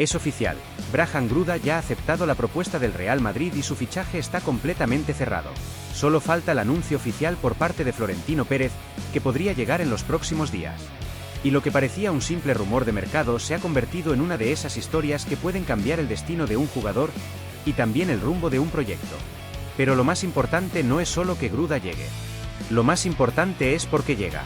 Es oficial, Brahim Gruda ya ha aceptado la propuesta del Real Madrid y su fichaje está completamente cerrado. Solo falta el anuncio oficial por parte de Florentino Pérez, que podría llegar en los próximos días. Y lo que parecía un simple rumor de mercado se ha convertido en una de esas historias que pueden cambiar el destino de un jugador y también el rumbo de un proyecto. Pero lo más importante no es solo que Gruda llegue. Lo más importante es por qué llega.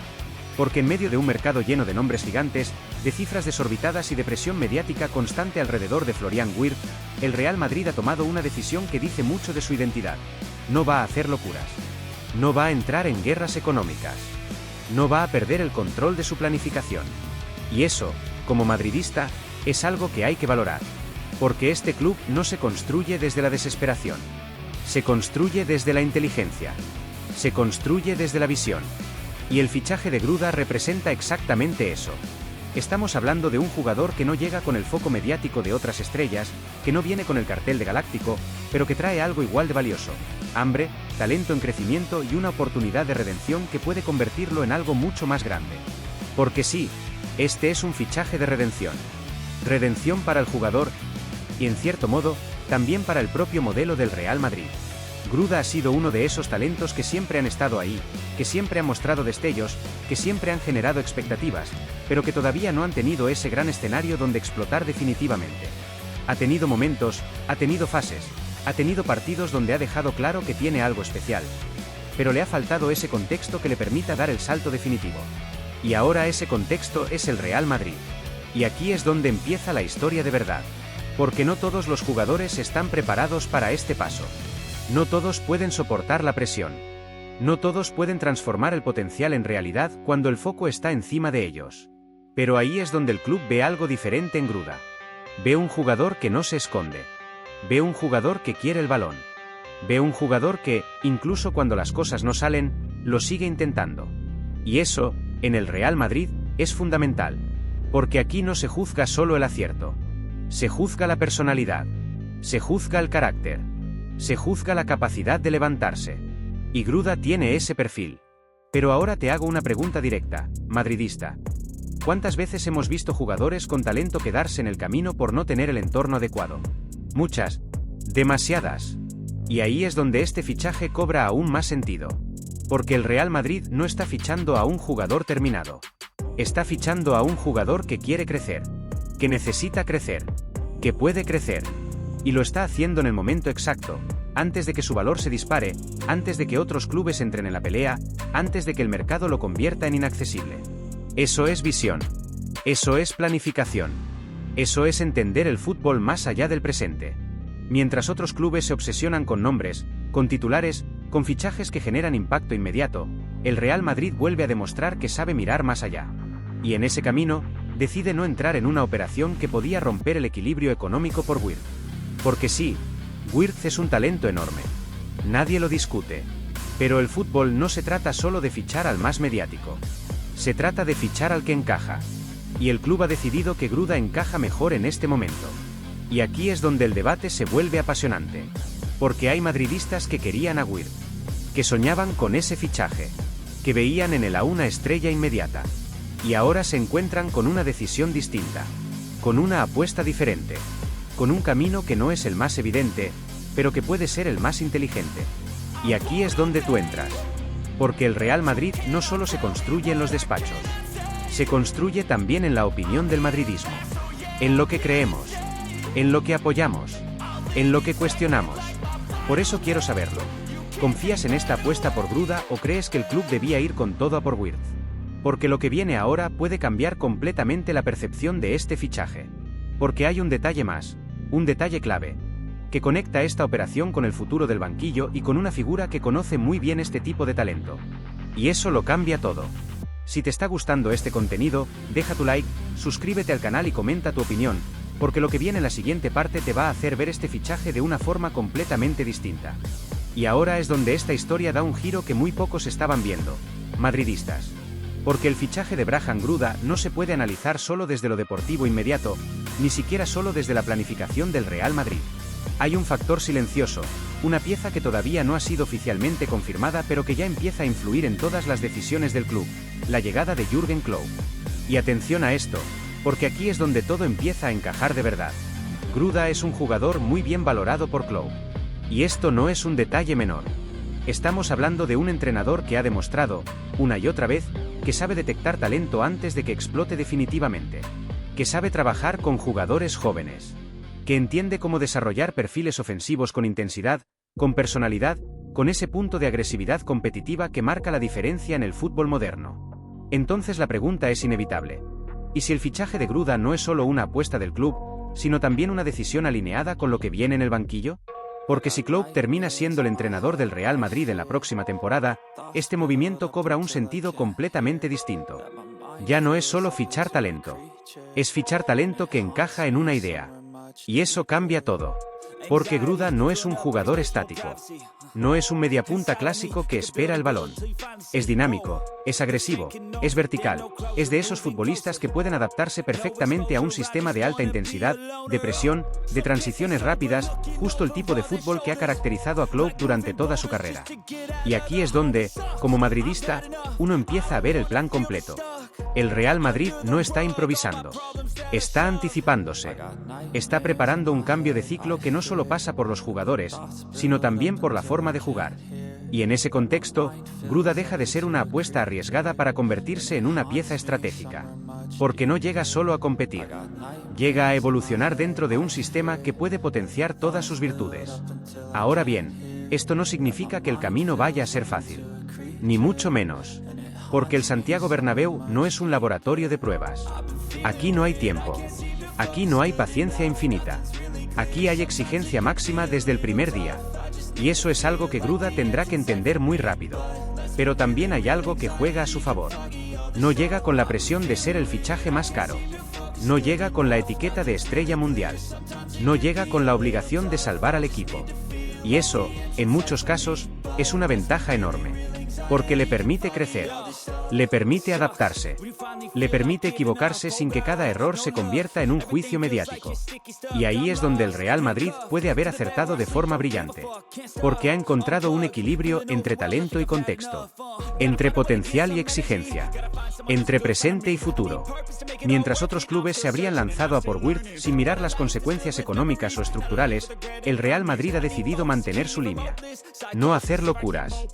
Porque en medio de un mercado lleno de nombres gigantes, de cifras desorbitadas y de presión mediática constante alrededor de Florian Wirtz, el Real Madrid ha tomado una decisión que dice mucho de su identidad. No va a hacer locuras. No va a entrar en guerras económicas. No va a perder el control de su planificación. Y eso, como madridista, es algo que hay que valorar. Porque este club no se construye desde la desesperación. Se construye desde la inteligencia. Se construye desde la visión. Y el fichaje de Gruda representa exactamente eso. Estamos hablando de un jugador que no llega con el foco mediático de otras estrellas, que no viene con el cartel de galáctico, pero que trae algo igual de valioso: hambre, talento en crecimiento y una oportunidad de redención que puede convertirlo en algo mucho más grande. Porque sí, este es un fichaje de redención. Redención para el jugador y, en cierto modo, también para el propio modelo del Real Madrid. Gruda ha sido uno de esos talentos que siempre han estado ahí, que siempre han mostrado destellos, que siempre han generado expectativas, pero que todavía no han tenido ese gran escenario donde explotar definitivamente. Ha tenido momentos, ha tenido fases, ha tenido partidos donde ha dejado claro que tiene algo especial, pero le ha faltado ese contexto que le permita dar el salto definitivo. Y ahora ese contexto es el Real Madrid. Y aquí es donde empieza la historia de verdad. Porque no todos los jugadores están preparados para este paso. No todos pueden soportar la presión. No todos pueden transformar el potencial en realidad cuando el foco está encima de ellos. Pero ahí es donde el club ve algo diferente en Gruda. Ve un jugador que no se esconde. Ve un jugador que quiere el balón. Ve un jugador que, incluso cuando las cosas no salen, lo sigue intentando. Y eso, en el Real Madrid, es fundamental. Porque aquí no se juzga solo el acierto. Se juzga la personalidad. Se juzga el carácter. Se juzga la capacidad de levantarse. Y Gruda tiene ese perfil. Pero ahora te hago una pregunta directa, madridista. ¿Cuántas veces hemos visto jugadores con talento quedarse en el camino por no tener el entorno adecuado? Muchas. Demasiadas. Y ahí es donde este fichaje cobra aún más sentido. Porque el Real Madrid no está fichando a un jugador terminado. Está fichando a un jugador que quiere crecer. Que necesita crecer. Que puede crecer. Y lo está haciendo en el momento exacto, antes de que su valor se dispare, antes de que otros clubes entren en la pelea, antes de que el mercado lo convierta en inaccesible. Eso es visión. Eso es planificación. Eso es entender el fútbol más allá del presente. Mientras otros clubes se obsesionan con nombres, con titulares, con fichajes que generan impacto inmediato, el Real Madrid vuelve a demostrar que sabe mirar más allá. Y en ese camino, decide no entrar en una operación que podía romper el equilibrio económico por Wirtz. Porque sí, Wirtz es un talento enorme. Nadie lo discute. Pero el fútbol no se trata solo de fichar al más mediático. Se trata de fichar al que encaja. Y el club ha decidido que Gruda encaja mejor en este momento. Y aquí es donde el debate se vuelve apasionante. Porque hay madridistas que querían a Wirtz. Que soñaban con ese fichaje. Que veían en él a una estrella inmediata. Y ahora se encuentran con una decisión distinta. Con una apuesta diferente. Con un camino que no es el más evidente, pero que puede ser el más inteligente. Y aquí es donde tú entras. Porque el Real Madrid no solo se construye en los despachos. Se construye también en la opinión del madridismo. En lo que creemos. En lo que apoyamos. En lo que cuestionamos. Por eso quiero saberlo. ¿Confías en esta apuesta por Gruda o crees que el club debía ir con todo a por Wirtz? Porque lo que viene ahora puede cambiar completamente la percepción de este fichaje. Porque hay un detalle más. Un detalle clave, que conecta esta operación con el futuro del banquillo y con una figura que conoce muy bien este tipo de talento. Y eso lo cambia todo. Si te está gustando este contenido, deja tu like, suscríbete al canal y comenta tu opinión, porque lo que viene en la siguiente parte te va a hacer ver este fichaje de una forma completamente distinta. Y ahora es donde esta historia da un giro que muy pocos estaban viendo, madridistas. Porque el fichaje de Brahim Gruda no se puede analizar solo desde lo deportivo inmediato, ni siquiera solo desde la planificación del Real Madrid. Hay un factor silencioso, una pieza que todavía no ha sido oficialmente confirmada pero que ya empieza a influir en todas las decisiones del club, la llegada de Jürgen Klopp. Y atención a esto, Porque aquí es donde todo empieza a encajar de verdad. Gruda es un jugador muy bien valorado por Klopp. Y esto no es un detalle menor. Estamos hablando de un entrenador que ha demostrado, una y otra vez, que sabe detectar talento antes de que explote definitivamente. Que sabe trabajar con jugadores jóvenes. Que entiende cómo desarrollar perfiles ofensivos con intensidad, con personalidad, con ese punto de agresividad competitiva que marca la diferencia en el fútbol moderno. Entonces la pregunta es inevitable. ¿Y si el fichaje de Gruda no es solo una apuesta del club, sino también una decisión alineada con lo que viene en el banquillo? Porque si Klopp termina siendo el entrenador del Real Madrid en la próxima temporada, este movimiento cobra un sentido completamente distinto. Ya no es solo fichar talento. Es fichar talento que encaja en una idea. Y eso cambia todo. Porque Gruda no es un jugador estático. No es un mediapunta clásico que espera el balón. Es dinámico, es agresivo, es vertical, es de esos futbolistas que pueden adaptarse perfectamente a un sistema de alta intensidad, de presión, de transiciones rápidas, justo el tipo de fútbol que ha caracterizado a Klopp durante toda su carrera. Y aquí es donde, como madridista, uno empieza a ver el plan completo. El Real Madrid no está improvisando. Está anticipándose. Está preparando un cambio de ciclo que no solo pasa por los jugadores, sino también por la forma de jugar. Y en ese contexto, Gruda deja de ser una apuesta arriesgada para convertirse en una pieza estratégica. Porque no llega solo a competir. Llega a evolucionar dentro de un sistema que puede potenciar todas sus virtudes. Ahora bien, esto no significa que el camino vaya a ser fácil. Ni mucho menos. Porque el Santiago Bernabéu no es un laboratorio de pruebas. Aquí no hay tiempo. Aquí no hay paciencia infinita. Aquí hay exigencia máxima desde el primer día. Y eso es algo que Gruda tendrá que entender muy rápido. Pero también hay algo que juega a su favor. No llega con la presión de ser el fichaje más caro. No llega con la etiqueta de estrella mundial. No llega con la obligación de salvar al equipo. Y eso, en muchos casos, es una ventaja enorme. Porque le permite crecer. Le permite adaptarse. Le permite equivocarse sin que cada error se convierta en un juicio mediático. Y ahí es donde el Real Madrid puede haber acertado de forma brillante. Porque ha encontrado un equilibrio entre talento y contexto. Entre potencial y exigencia. Entre presente y futuro. Mientras otros clubes se habrían lanzado a por Wirtz sin mirar las consecuencias económicas o estructurales, el Real Madrid ha decidido mantener su línea. No hacer locuras.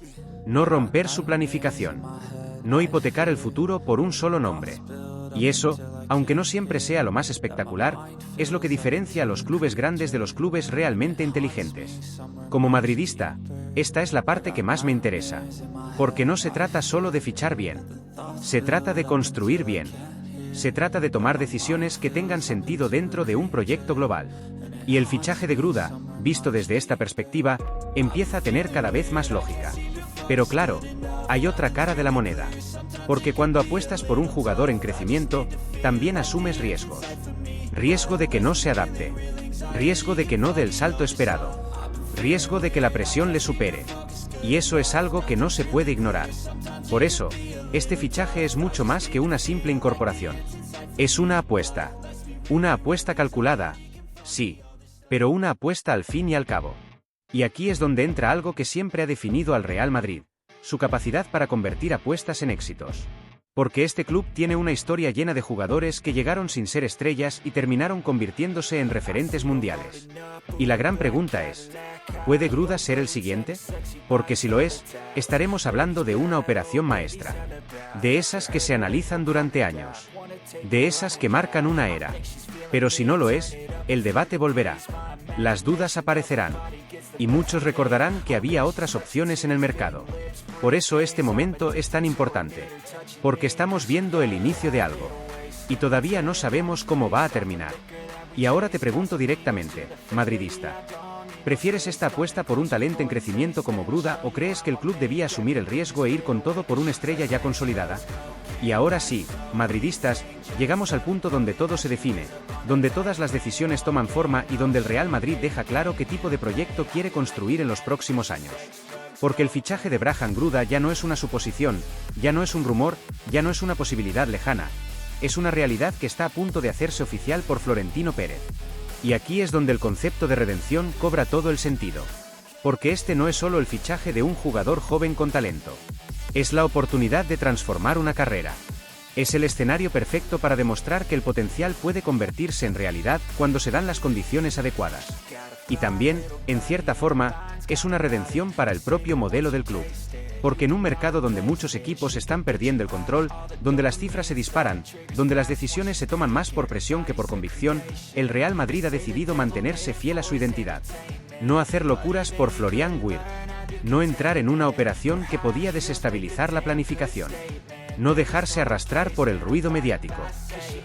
No romper su planificación. No hipotecar el futuro por un solo nombre. Y eso, aunque no siempre sea lo más espectacular, es lo que diferencia a los clubes grandes de los clubes realmente inteligentes. Como madridista, esta es la parte que más me interesa. Porque no se trata solo de fichar bien. Se trata de construir bien. Se trata de tomar decisiones que tengan sentido dentro de un proyecto global. Y el fichaje de Gruda, visto desde esta perspectiva, empieza a tener cada vez más lógica. Pero claro, hay otra cara de la moneda. Porque cuando apuestas por un jugador en crecimiento, también asumes riesgos. Riesgo de que no se adapte. Riesgo de que no dé el salto esperado. Riesgo de que la presión le supere. Y eso es algo que no se puede ignorar. Por eso, este fichaje es mucho más que una simple incorporación. Es una apuesta. Una apuesta calculada, sí, pero una apuesta al fin y al cabo. Y aquí es donde entra algo que siempre ha definido al Real Madrid, su capacidad para convertir apuestas en éxitos. Porque este club tiene una historia llena de jugadores que llegaron sin ser estrellas y terminaron convirtiéndose en referentes mundiales. Y la gran pregunta es, ¿puede Gruda ser el siguiente? Porque si lo es, estaremos hablando de una operación maestra. De esas que se analizan durante años. De esas que marcan una era. Pero si no lo es, el debate volverá. Las dudas aparecerán. Y muchos recordarán que había otras opciones en el mercado. Por eso este momento es tan importante. Porque estamos viendo el inicio de algo. Y todavía no sabemos cómo va a terminar. Y ahora te pregunto directamente, madridista. ¿Prefieres esta apuesta por un talento en crecimiento como Gruda o crees que el club debía asumir el riesgo e ir con todo por una estrella ya consolidada? Y ahora sí, madridistas, llegamos al punto donde todo se define, donde todas las decisiones toman forma y donde el Real Madrid deja claro qué tipo de proyecto quiere construir en los próximos años. Porque el fichaje de Brahim Gruda ya no es una suposición, ya no es un rumor, ya no es una posibilidad lejana. Es una realidad que está a punto de hacerse oficial por Florentino Pérez. Y aquí es donde el concepto de redención cobra todo el sentido. Porque este no es solo el fichaje de un jugador joven con talento. Es la oportunidad de transformar una carrera. Es el escenario perfecto para demostrar que el potencial puede convertirse en realidad cuando se dan las condiciones adecuadas. Y también, en cierta forma, es una redención para el propio modelo del club. Porque en un mercado donde muchos equipos están perdiendo el control, donde las cifras se disparan, donde las decisiones se toman más por presión que por convicción, el Real Madrid ha decidido mantenerse fiel a su identidad. No hacer locuras por Florian Wirtz. No entrar en una operación que podía desestabilizar la planificación. No dejarse arrastrar por el ruido mediático.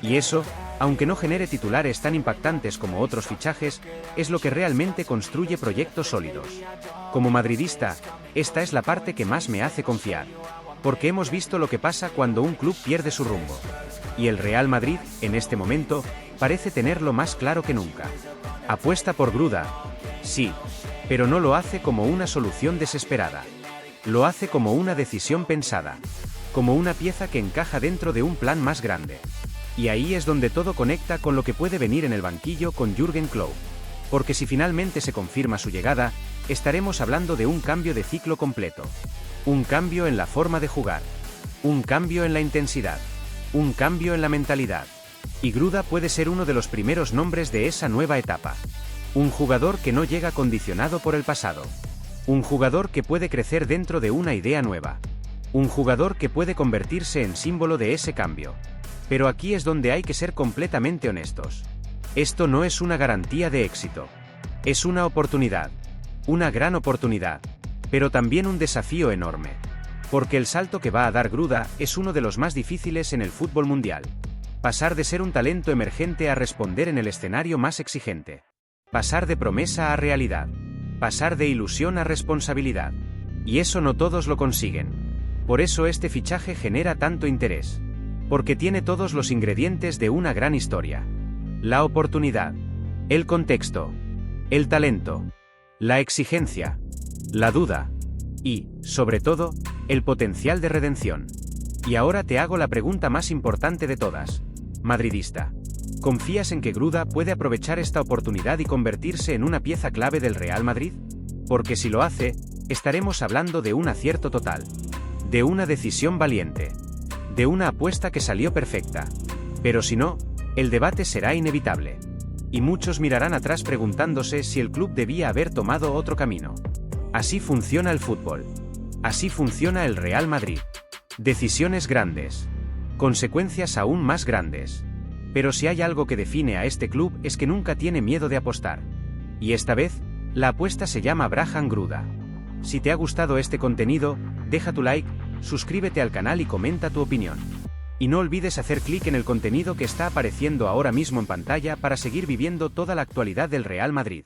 Y eso, aunque no genere titulares tan impactantes como otros fichajes, es lo que realmente construye proyectos sólidos. Como madridista, esta es la parte que más me hace confiar. Porque hemos visto lo que pasa cuando un club pierde su rumbo. Y el Real Madrid, en este momento, parece tenerlo más claro que nunca. Apuesta por Gruda. Sí, pero no lo hace como una solución desesperada. Lo hace como una decisión pensada. Como una pieza que encaja dentro de un plan más grande. Y ahí es donde todo conecta con lo que puede venir en el banquillo con Jürgen Klopp. Porque si finalmente se confirma su llegada, estaremos hablando de un cambio de ciclo completo. Un cambio en la forma de jugar. Un cambio en la intensidad. Un cambio en la mentalidad. Y Gruda puede ser uno de los primeros nombres de esa nueva etapa. Un jugador que no llega condicionado por el pasado. Un jugador que puede crecer dentro de una idea nueva. Un jugador que puede convertirse en símbolo de ese cambio. Pero aquí es donde hay que ser completamente honestos. Esto no es una garantía de éxito. Es una oportunidad. Una gran oportunidad. Pero también un desafío enorme. Porque el salto que va a dar Gruda es uno de los más difíciles en el fútbol mundial. Pasar de ser un talento emergente a responder en el escenario más exigente. Pasar de promesa a realidad. Pasar de ilusión a responsabilidad. Y eso no todos lo consiguen. Por eso este fichaje genera tanto interés. Porque tiene todos los ingredientes de una gran historia. La oportunidad. El contexto. El talento. La exigencia. La duda. Y, sobre todo, el potencial de redención. Y ahora te hago la pregunta más importante de todas. Madridista. ¿Confías en que Gruda puede aprovechar esta oportunidad y convertirse en una pieza clave del Real Madrid? Porque si lo hace, estaremos hablando de un acierto total. De una decisión valiente. De una apuesta que salió perfecta. Pero si no, el debate será inevitable. Y muchos mirarán atrás preguntándose si el club debía haber tomado otro camino. Así funciona el fútbol. Así funciona el Real Madrid. Decisiones grandes. Consecuencias aún más grandes. Pero si hay algo que define a este club es que nunca tiene miedo de apostar. Y esta vez, la apuesta se llama Brahim Gruda. Si te ha gustado este contenido, deja tu like, suscríbete al canal y comenta tu opinión. Y no olvides hacer clic en el contenido que está apareciendo ahora mismo en pantalla para seguir viviendo toda la actualidad del Real Madrid.